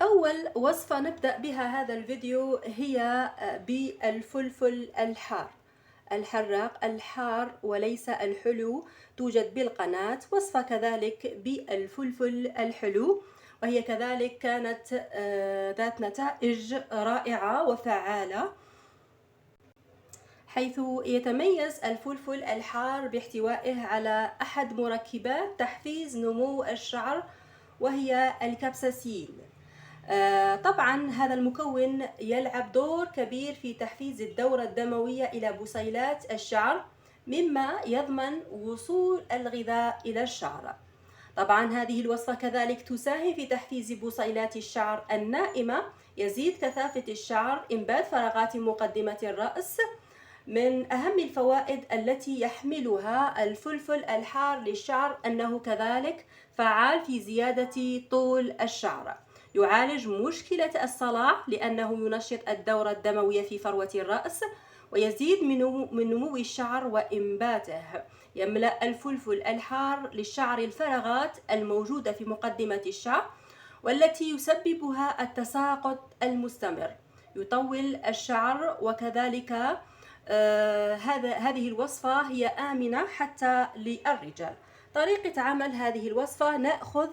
أول وصفة نبدأ بها هذا الفيديو هي بالفلفل الحار الحراق الحار وليس الحلو. توجد بالقناة وصفة كذلك بالفلفل الحلو، وهي كذلك كانت ذات نتائج رائعة وفعالة، حيث يتميز الفلفل الحار باحتوائه على أحد مركبات تحفيز نمو الشعر، وهي الكابساسين. طبعا هذا المكون يلعب دور كبير في تحفيز الدورة الدموية إلى بصيلات الشعر، مما يضمن وصول الغذاء إلى الشعر. طبعا هذه الوصفة كذلك تساهم في تحفيز بصيلات الشعر النائمة، يزيد كثافة الشعر، إنبات فراغات مقدمة الرأس. من أهم الفوائد التي يحملها الفلفل الحار للشعر أنه كذلك فعال في زيادة طول الشعر، يعالج مشكلة الصلع لأنه ينشط الدورة الدموية في فروة الرأس، ويزيد من نمو الشعر وإنباته. يملأ الفلفل الحار للشعر الفراغات الموجودة في مقدمة الشعر والتي يسببها التساقط المستمر، يطول الشعر. وكذلك هذه الوصفة هي آمنة حتى للرجال. طريقة عمل هذه الوصفة: نأخذ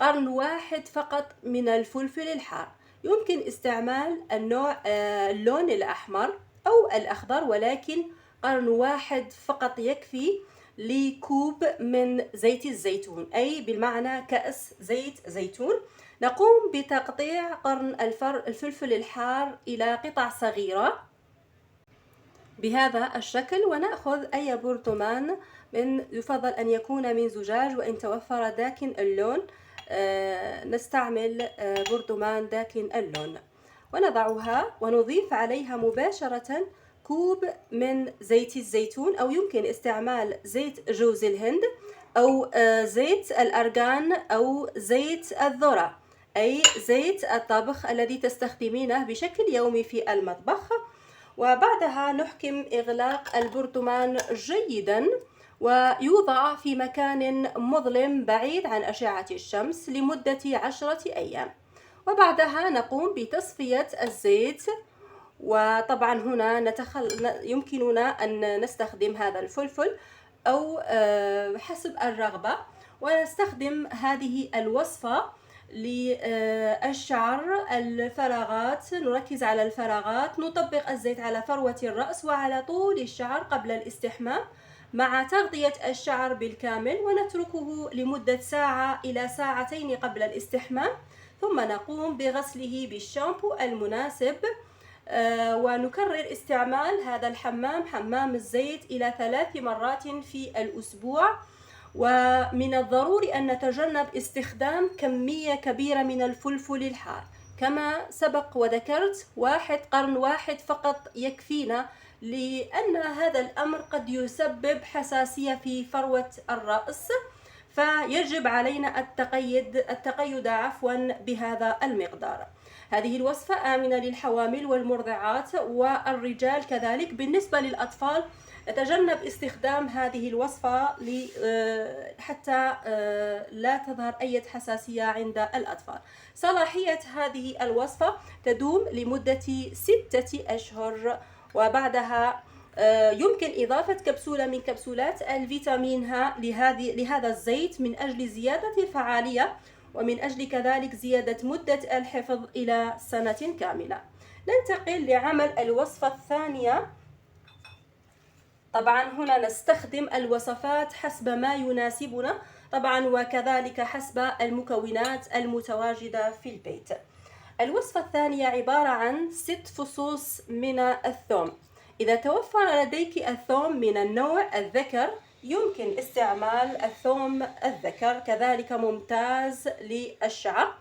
قرن واحد فقط من الفلفل الحار، يمكن استعمال اللون الأحمر أو الأخضر، ولكن قرن واحد فقط يكفي لكوب من زيت الزيتون، أي بالمعنى كأس زيت زيتون. نقوم بتقطيع قرن الفلفل الحار إلى قطع صغيرة بهذا الشكل، ونأخذ أي برطمان يفضل أن يكون من زجاج، وإن توفر داكن اللون نستعمل برطمان داكن اللون، ونضعها ونضيف عليها مباشرة كوب من زيت الزيتون، أو يمكن استعمال زيت جوز الهند أو زيت الأرغان أو زيت الذرة، أي زيت الطبخ الذي تستخدمينه بشكل يومي في المطبخ. وبعدها نحكم إغلاق البرطمان جيدا، ويوضع في مكان مظلم بعيد عن أشعة الشمس لمدة 10 أيام. وبعدها نقوم بتصفية الزيت، وطبعا هنا يمكننا أن نستخدم هذا الفلفل أو حسب الرغبة، ونستخدم هذه الوصفة للشعر الفراغات. نركز على الفراغات، نطبق الزيت على فروة الرأس وعلى طول الشعر قبل الاستحمام مع تغطية الشعر بالكامل، ونتركه لمدة ساعة إلى ساعتين قبل الاستحمام، ثم نقوم بغسله بالشامبو المناسب. ونكرر استعمال هذا حمام الزيت إلى 3 مرات في الأسبوع. ومن الضروري أن نتجنب استخدام كمية كبيرة من الفلفل الحار، كما سبق وذكرت قرن واحد فقط يكفينا، لأن هذا الأمر قد يسبب حساسية في فروة الرأس، فيجب علينا التقيد بهذا المقدار. هذه الوصفة آمنة للحوامل والمرضعات والرجال كذلك. بالنسبة للأطفال نتجنب استخدام هذه الوصفة حتى لا تظهر أي حساسية عند الأطفال. صلاحية هذه الوصفة تدوم لمدة 6 أشهر، وبعدها يمكن إضافة كبسولة من كبسولات الفيتامين ه لهذا الزيت من أجل زيادة الفعالية، ومن أجل كذلك زيادة مدة الحفظ إلى سنة كاملة. ننتقل لعمل الوصفة الثانية. طبعا هنا نستخدم الوصفات حسب ما يناسبنا طبعا، وكذلك حسب المكونات المتواجدة في البيت. الوصفة الثانية عبارة عن 6 فصوص من الثوم. إذا توفر لديك الثوم من النوع الذكر يمكن استعمال الثوم الذكر، كذلك ممتاز للشعر.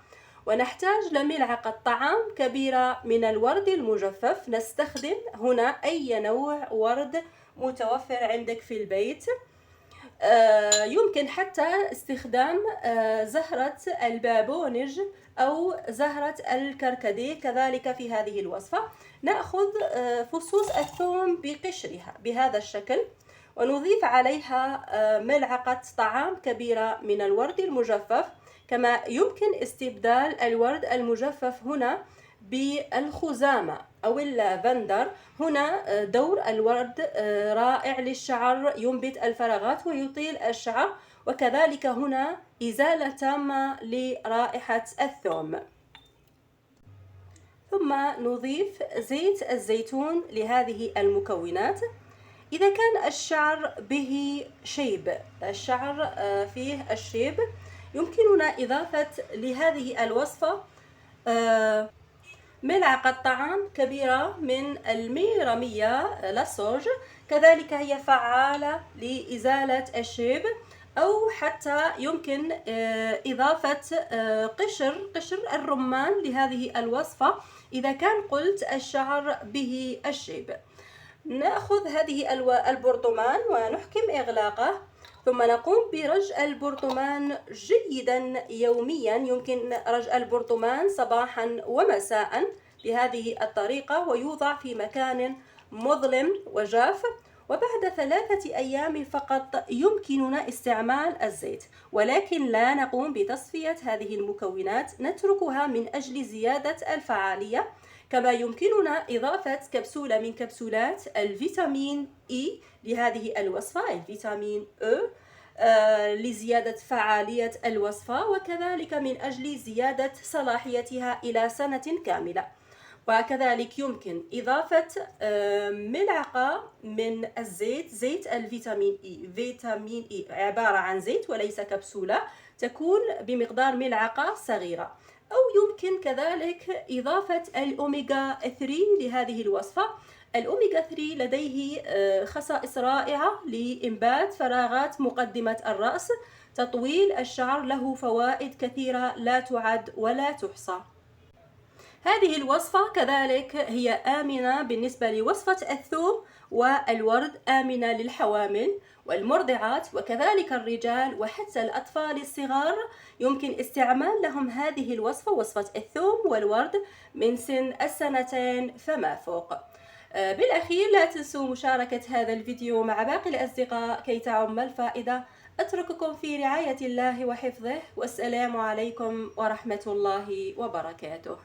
ونحتاج لملعقة طعام كبيرة من الورد المجفف. نستخدم هنا أي نوع ورد متوفر عندك في البيت، يمكن حتى استخدام زهرة البابونج أو زهرة الكركديه كذلك في هذه الوصفة. نأخذ فصوص الثوم بقشرها بهذا الشكل، ونضيف عليها ملعقة طعام كبيرة من الورد المجفف، كما يمكن استبدال الورد المجفف هنا بالخزامة أو اللافندر. هنا دور الورد رائع للشعر، ينبت الفراغات ويطيل الشعر، وكذلك هنا إزالة تامة لرائحة الثوم. ثم نضيف زيت الزيتون لهذه المكونات. إذا كان الشعر به شيب، الشعر فيه الشيب، يمكننا إضافة لهذه الوصفة ملعقة طعام كبيرة من الميرمية للصوج، كذلك هي فعالة لإزالة الشيب، أو حتى يمكن إضافة قشر الرمان لهذه الوصفة إذا كان قلت الشعر به الشيب. نأخذ هذه البرطمان ونحكم إغلاقه، ثم نقوم برج البرطمان جيدا يوميا. يمكن رج البرطمان صباحا ومساء بهذه الطريقة، ويوضع في مكان مظلم وجاف، وبعد 3 أيام فقط يمكننا استعمال الزيت، ولكن لا نقوم بتصفية هذه المكونات، نتركها من أجل زيادة الفعالية. كما يمكننا إضافة كبسولة من كبسولات الفيتامين إي لهذه الوصفة، الفيتامين أو، لزيادة فعالية الوصفة، وكذلك من أجل زيادة صلاحيتها إلى سنة كاملة. وكذلك يمكن إضافة ملعقة من الزيت، زيت الفيتامين إي. فيتامين إي عبارة عن زيت وليس كبسولة، تكون بمقدار ملعقة صغيرة. أو يمكن كذلك إضافة الأوميغا 3 لهذه الوصفة. الأوميغا 3 لديه خصائص رائعة لإنبات فراغات مقدمة الرأس، تطويل الشعر، له فوائد كثيرة لا تعد ولا تحصى. هذه الوصفة كذلك هي آمنة بالنسبة لوصفة الثوم والورد، آمنة للحوامل والمرضعات، وكذلك الرجال وحتى الأطفال الصغار يمكن استعمال لهم هذه الوصفة، وصفة الثوم والورد، من سن 2 فما فوق. بالأخير لا تنسوا مشاركة هذا الفيديو مع باقي الأصدقاء كي تعم الفائدة. أترككم في رعاية الله وحفظه، والسلام عليكم ورحمة الله وبركاته.